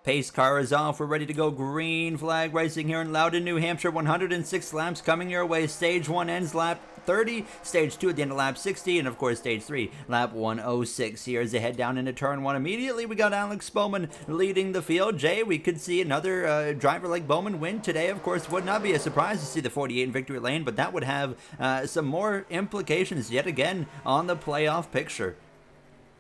Pace car is off. We're ready to go. Green flag racing here in Loudon, New Hampshire. 106 laps coming your way. Stage 1 ends lap 30. Stage 2 at the end of lap 60. And, of course, Stage 3, lap 106. Here as they head down into turn 1. Immediately, we got Alex Bowman leading the field. Jay, we could see another driver like Bowman win today. Of course, would not be a surprise to see the 48 in victory lane, but that would have some more implications yet again on the playoff picture.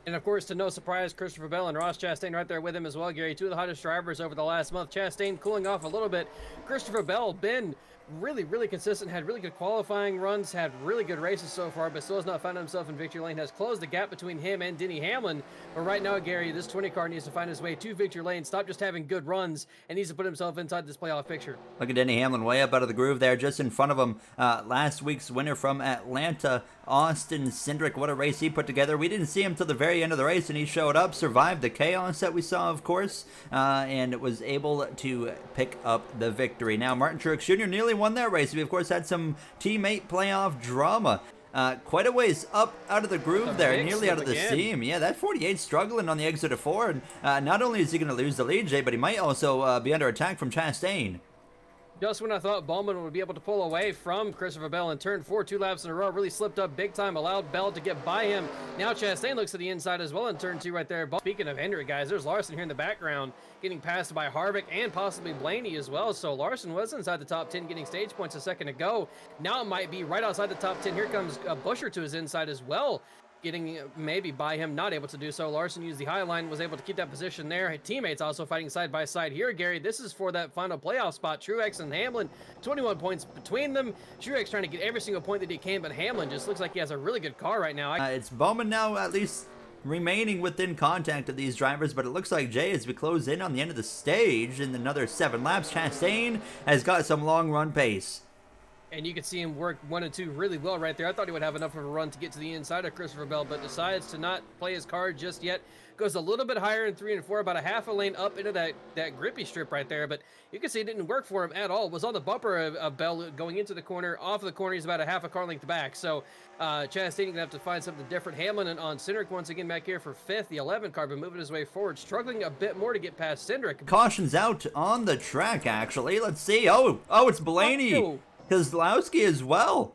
And of course, to no surprise, Christopher Bell and Ross Chastain right there with him as well, Gary. Two of the hottest drivers over the last month. Chastain cooling off a little bit. Christopher Bell been really consistent, had really good qualifying runs, had really good races so far, but still has not found himself in victory lane, has closed the gap between him and Denny Hamlin. But right now, Gary, this 20 car needs to find his way to victory lane, stop just having good runs, and needs to put himself inside this playoff picture. Look at Denny Hamlin way up out of the groove there, just in front of him. Last week's winner from Atlanta, Austin Cindric. What a race he put together. We didn't see him till the very end of the race, and he showed up, survived the chaos that we saw, of course, and was able to pick up the victory. Now, Martin Truex Jr. nearly won that race. We, of course, had some teammate playoff drama. Quite a ways up out of the groove there, nearly out of the seam. Yeah, that 48 struggling on the exit of 4. And not only is he going to lose the lead, Jay, but he might also be under attack from Chastain. Just when I thought Bowman would be able to pull away from Christopher Bell in turn 4, 2 laps in a row, really slipped up big time, allowed Bell to get by him. Now Chastain looks to the inside as well in turn 2 right there. Speaking of Hendrick, guys, there's Larson here in the background getting passed by Harvick and possibly Blaney as well. So Larson was inside the top 10 getting stage points a second ago. Now it might be right outside the top 10. Here comes Busher to his inside as well, getting maybe by him, not able to do so. Larson used the high line, was able to keep that position there. Teammates also fighting side by side here, Gary. This is for that final playoff spot. Truex and Hamlin, 21 points between them. Truex trying to get every single point that he can, but Hamlin just looks like he has a really good car right now. It's Bowman now at least remaining within contact of these drivers, but it looks like, Jay, as we close in on the end of the stage in another 7 laps, Chastain has got some long run pace. And you can see him work 1 and 2 really well right there. I thought he would have enough of a run to get to the inside of Christopher Bell, but decides to not play his card just yet. Goes a little bit higher in 3 and 4, about a half a lane up into that grippy strip right there. But you can see it didn't work for him at all. Was on the bumper of Bell going into the corner. Off of the corner, he's about a half a car length back. So Chastain going to have to find something different. Hamlin on Cindric once again back here for 5th. The 11 car, but moving his way forward. Struggling a bit more to get past Cindric. Caution's out on the track, actually. Let's see. Oh, it's Blaney. Keselowski as well.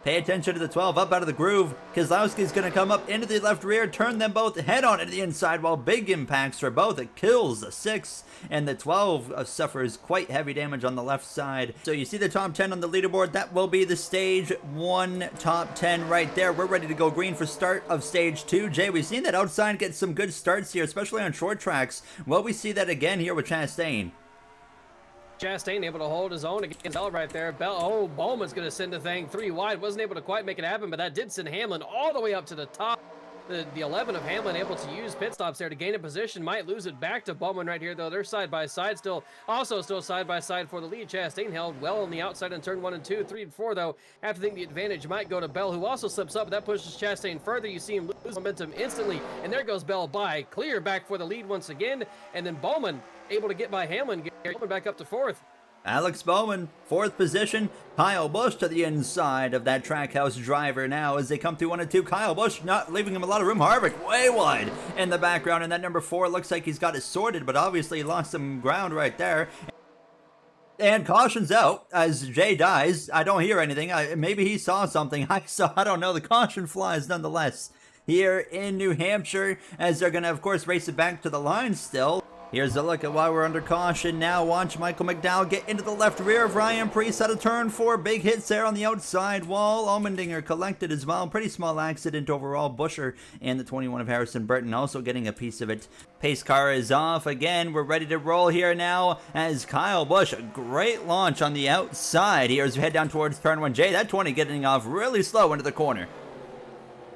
Pay attention to the 12 up out of the groove. Keselowski's going to come up into the left rear, turn them both head on to the inside, while big impacts for both. It kills the 6, and the 12 suffers quite heavy damage on the left side. So you see the top 10 on the leaderboard. That will be the stage 1 top 10 right there. We're ready to go green for start of stage 2. Jay, we've seen that outside get some good starts here, especially on short tracks. Well, we see that again here with Chastain. Chastain able to hold his own against Bell right there. Oh, Bowman's going to send the thing 3 wide. Wasn't able to quite make it happen, but that did send Hamlin all the way up to the top. The 11 of Hamlin able to use pit stops there to gain a position. Might lose it back to Bowman right here, though. They're side by side still. Also still side by side for the lead. Chastain held well on the outside in turn 1 and 2. 3 and 4, though. Have to think the advantage might go to Bell, who also slips up. But that pushes Chastain further. You see him lose momentum instantly. And there goes Bell by. Clear back for the lead once again. And then Bowman able to get by Hamlin. Bowman back up to 4th. Alex Bowman, 4th position. Kyle Busch to the inside of that Trackhouse driver now as they come through 1 and 2. Kyle Busch not leaving him a lot of room. Harvick way wide in the background, and that number 4 looks like he's got it sorted, but obviously he lost some ground right there. And caution's out as Jay dies. I don't hear anything. Maybe he saw something. I don't know. The caution flies nonetheless here in New Hampshire as they're going to, of course, race it back to the line still. Here's a look at why we're under caution now. Watch Michael McDowell get into the left rear of Ryan Preece out of turn 4. Big hits there on the outside wall. Allmendinger collected as well. Pretty small accident overall. Busher and the 21 of Harrison Burton also getting a piece of it. Pace car is off again. We're ready to roll here now as Kyle Busch, a great launch on the outside here as we head down towards turn 1. Jay, that 20 getting off really slow into the corner.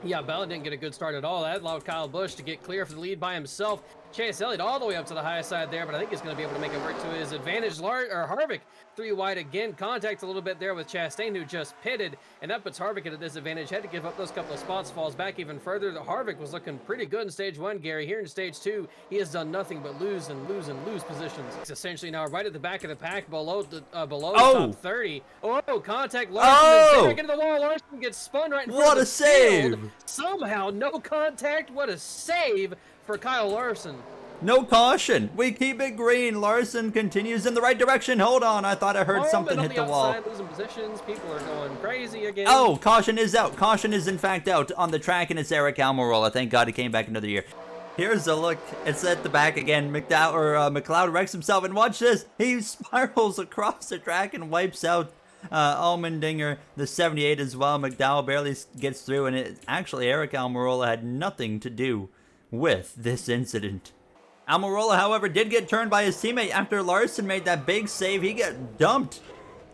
Yeah, Bell didn't get a good start at all. That allowed Kyle Busch to get clear for the lead by himself. Chase Elliott all the way up to the high side there, but I think he's going to be able to make it work to his advantage. Harvick 3 wide again. Contact a little bit there with Chastain, who just pitted, and that puts Harvick at a disadvantage. Had to give up those couple of spots, falls back even further. The Harvick was looking pretty good in stage 1, Gary. Here in stage 2, he has done nothing but lose and lose and lose positions. He's essentially now right at the back of the pack, below the top 30. Oh, contact Larson into the wall. Larson gets spun right in front of the save! Field. Somehow, no contact. What a save for Kyle Larson. No caution. We keep it green. Larson continues in the right direction. Hold on. I thought I heard something hit the wall. Outside, losing positions. People are going crazy again. Oh, caution is out. Caution is in fact out on the track, and it's Eric Almirola. Thank God he came back another year. Here's a look. It's at the back again. McLeod wrecks himself, and watch this. He spirals across the track and wipes out Allmendinger, the 78 as well. McDowell barely gets through, and actually Eric Almirola had nothing to do with this incident. Almirola, however, did get turned by his teammate after Larson made that big save. He got dumped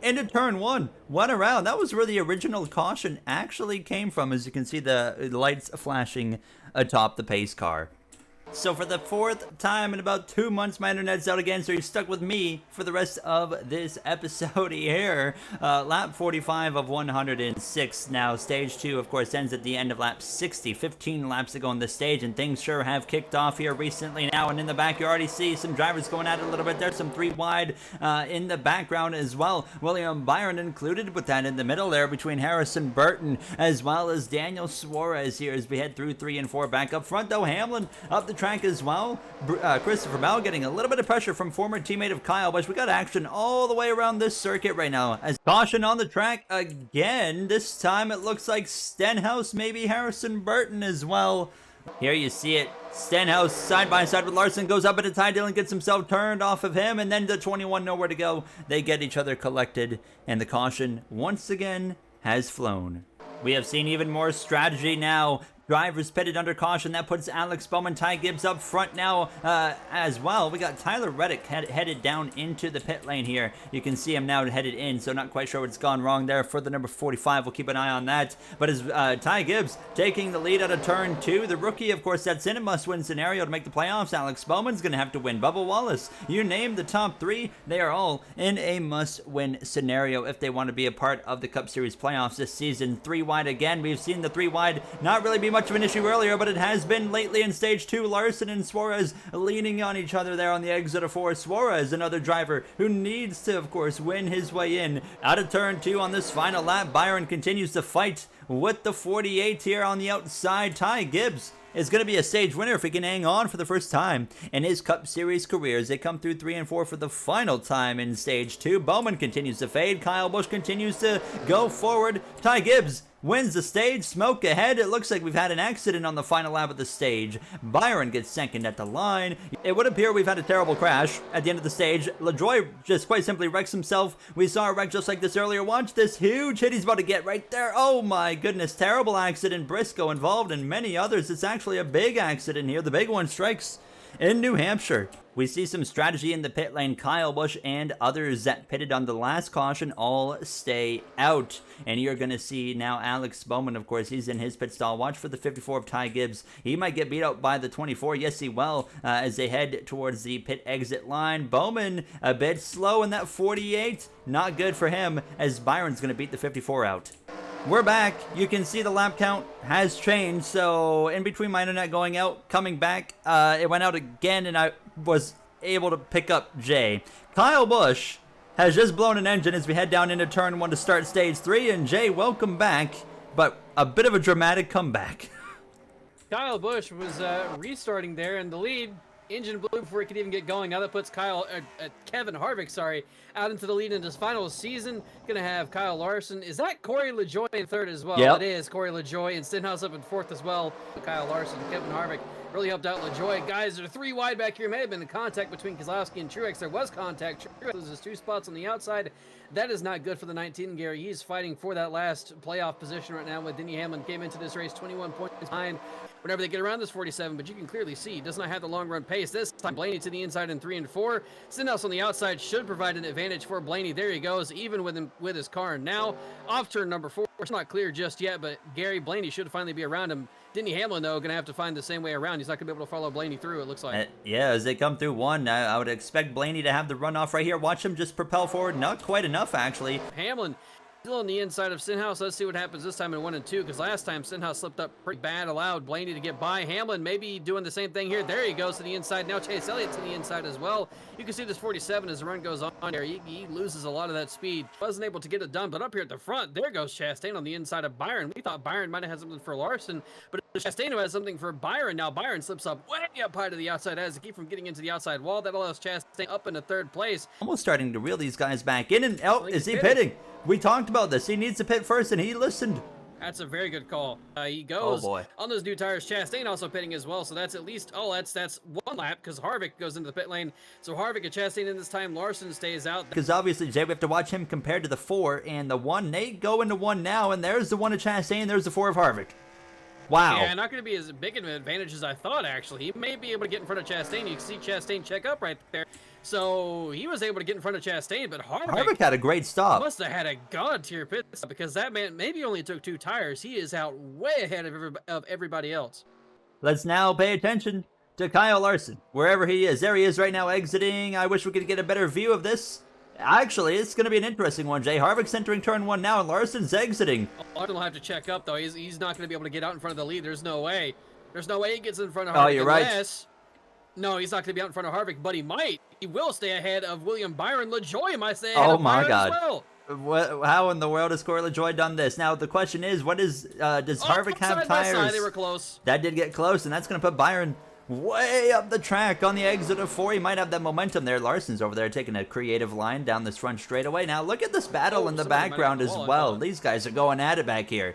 into turn one. Went around. That was where the original caution actually came from, as you can see the lights flashing atop the pace car. So for the fourth time in about 2 months, my internet's out again, so you're stuck with me for the rest of this episode here. Lap 45 of 106 now. Stage 2, of course, ends at the end of lap 60. 15 laps to go on the stage, and things sure have kicked off here recently now. And in the back, you already see some drivers going at it a little bit. There's some 3 wide in the background as well. William Byron included with that in the middle there between Harrison Burton as well as Daniel Suarez here as we head through 3 and 4. Back up front, though, Hamlin up the track as well. Christopher Bell getting a little bit of pressure from former teammate of Kyle Busch. We got action all the way around this circuit right now. As caution on the track again. This time it looks like Stenhouse, maybe Harrison Burton as well. Here you see it. Stenhouse side by side with Larson goes up into Ty Dillon, gets himself turned off of him, and then the 21 nowhere to go. They get each other collected, and the caution once again has flown. We have seen even more strategy now. Drivers pitted under caution. That puts Alex Bowman, Ty Gibbs up front now as well. We got Tyler Reddick headed down into the pit lane here. You can see him now headed in, so not quite sure what's gone wrong there for the number 45. We'll keep an eye on that. But as Ty Gibbs taking the lead out of turn 2, the rookie, of course, that's in a must-win scenario to make the playoffs. Alex Bowman's going to have to win. Bubba Wallace, you name the top 3. They are all in a must-win scenario if they want to be a part of the Cup Series playoffs this season. 3 wide again. We've seen the 3 wide not really be much of an issue earlier, but it has been lately in stage 2. Larson and Suarez leaning on each other there on the exit of 4. Suarez, another driver who needs to, of course, win his way in. Out of turn 2 on this final lap, Byron continues to fight with the 48 here on the outside. Ty Gibbs is going to be a stage winner if he can hang on for the first time in his Cup Series career as they come through 3 and 4 for the final time in stage 2. Bowman continues to fade. Kyle Busch continues to go forward. Ty Gibbs wins the stage. Smoke ahead. It looks like we've had an accident on the final lap of the stage. Byron gets second at the line. It would appear we've had a terrible crash at the end of the stage. LaJoie just quite simply wrecks himself. We saw a wreck just like this earlier. Watch this huge hit he's about to get right there. Oh my goodness. Terrible accident. Briscoe involved and many others. It's actually a big accident here. The big one strikes in New Hampshire. We see some strategy in the pit lane. Kyle Busch and others that pitted on the last caution all stay out. And you're going to see now Alex Bowman, of course, he's in his pit stall. Watch for the 54 of Ty Gibbs. He might get beat out by the 24. Yes, he will, as they head towards the pit exit line. Bowman a bit slow in that 48. Not good for him, as Byron's going to beat the 54 out. We're back. You can see the lap count has changed. So in between my internet going out, coming back, it went out again, and I was able to pick up Jay. Kyle Busch has just blown an engine as we head down into turn 1 to start stage 3. And Jay, welcome back, but a bit of a dramatic comeback. Kyle Busch was restarting there in the lead. Engine blew before he could even get going. Now that puts Kevin Harvick, out into the lead in his final season. Gonna have Kyle Larson. Is that Corey LaJoie in third as well? Yep. It is Corey LaJoie, and Stenhouse up in fourth as well. Kyle Larson, Kevin Harvick really helped out LaJoie. Guys, there are 3 wide back here. May have been a contact between Keselowski and Truex. There was contact. Truex loses 2 spots on the outside. That is not good for the 19, Gary. He's fighting for that last playoff position right now with Denny Hamlin. Came into this race 21 points behind whenever they get around this 47, but you can clearly see he does not have the long run pace. This time Blaney to the inside in 3 and 4. Stenhouse on the outside should provide an advantage for Blaney. There he goes, even with his car. Now off turn number 4. It's not clear just yet, but Gary Blaney should finally be around him. Denny Hamlin, though, going to have to find the same way around. He's not going to be able to follow Blaney through, it looks like. Yeah, as they come through 1, I would expect Blaney to have the runoff right here. Watch him just propel forward. Not quite enough, actually. Hamlin Still on the inside of Stenhouse. Let's see what happens this time in 1 and 2, because last time Stenhouse slipped up pretty bad. Allowed Blaney to get by. Hamlin maybe doing the same thing here. There he goes to the inside. Now Chase Elliott to the inside as well. You can see this 47 as the run goes on there. He loses a lot of that speed. Wasn't able to get it done, but up here at the front, there goes Chastain on the inside of Byron. We thought Byron might have had something for Larson, but it's Chastain who has something for Byron. Now Byron slips up way up high to the outside as to keep from getting into the outside wall. That allows Chastain up into 3rd place. Almost starting to reel these guys back in, and is he pitting. pitting? We talked about this. He needs to pit first, and he listened. That's a very good call. He goes Oh, boy. on those new tires. Chastain also pitting as well, so that's at least, that's 1 lap, because Harvick goes into the pit lane. So Harvick and Chastain in this time. Larson stays out. Because obviously, Jay, we have to watch him compared to the 4 and the 1. They go into 1 now, and there's the 1 of Chastain, there's the 4 of Harvick. Wow. Yeah, not going to be as big of an advantage as I thought, actually. He may be able to get in front of Chastain. You can see Chastain check up right there. So he was able to get in front of Chastain, but Harvick had a great stop. Must have had a god-tier pit stop, because that man maybe only took 2 tires. He is out way ahead of everybody else. Let's now pay attention to Kyle Larson, wherever he is. There he is right now exiting. I wish we could get a better view of this. Actually, it's going to be an interesting one, Jay. Harvick's entering turn 1 now, and Larson's exiting. Larson will have to check up, though. He's not going to be able to get out in front of the lead. There's no way. There's no way he gets in front of Harvick. Oh, you're right. No, he's not going to be out in front of Harvick, but he might. He will stay ahead of William Byron. LaJoy might stay ahead Oh of my Byron God. as well. How in the world has Corey LaJoy done this? Now, the question is, does Harvick have side by tires? side, they were close. That did get close, and that's going to put Byron way up the track on the exit of 4. He might have that momentum there. Larson's over there taking a creative line down this front straightaway. Now, look at this battle in the background as well. These guys are going at it back here.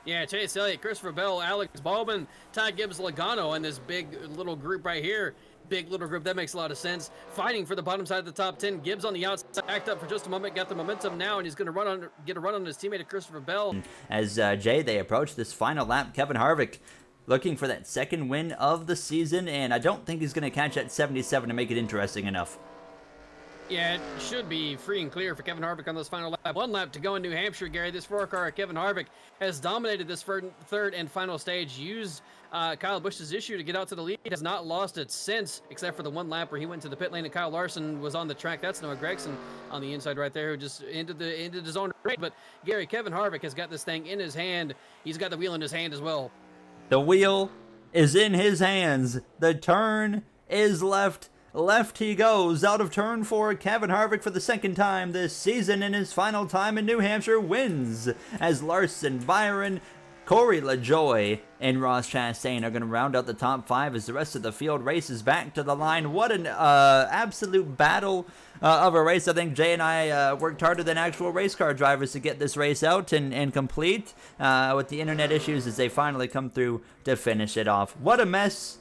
Yeah, Chase Elliott, Christopher Bell, Alex Bowman, Todd Gibbs, Logano, and this big little group right here. Big little group, that makes a lot of sense. Fighting for the bottom side of the top 10. Gibbs on the outside, backed up for just a moment, got the momentum now, and he's going to get a run on his teammate Christopher Bell. As Jay, they approach this final lap, Kevin Harvick looking for that 2nd win of the season, and I don't think he's going to catch that 77 to make it interesting enough. Yeah, it should be free and clear for Kevin Harvick on this final lap. 1 lap to go in New Hampshire, Gary. This 4-car Kevin Harvick has dominated this 3rd and final stage. Used Kyle Busch's issue to get out to the lead. Has not lost it since, except for the 1 lap where he went to the pit lane and Kyle Larson was on the track. That's Noah Gragson on the inside right there, who just ended his own race. But Gary, Kevin Harvick has got this thing in his hand. He's got the wheel in his hand as well. The wheel is in his hands. The turn is left. Left he goes out of turn 4. Kevin Harvick for the 2nd time this season in his final time in New Hampshire wins as Larson, Byron, Corey LaJoy, and Ross Chastain are going to round out the top 5 as the rest of the field races back to the line. What an absolute battle of a race. I think Jay and I worked harder than actual race car drivers to get this race out and complete with the internet issues as they finally come through to finish it off. What a mess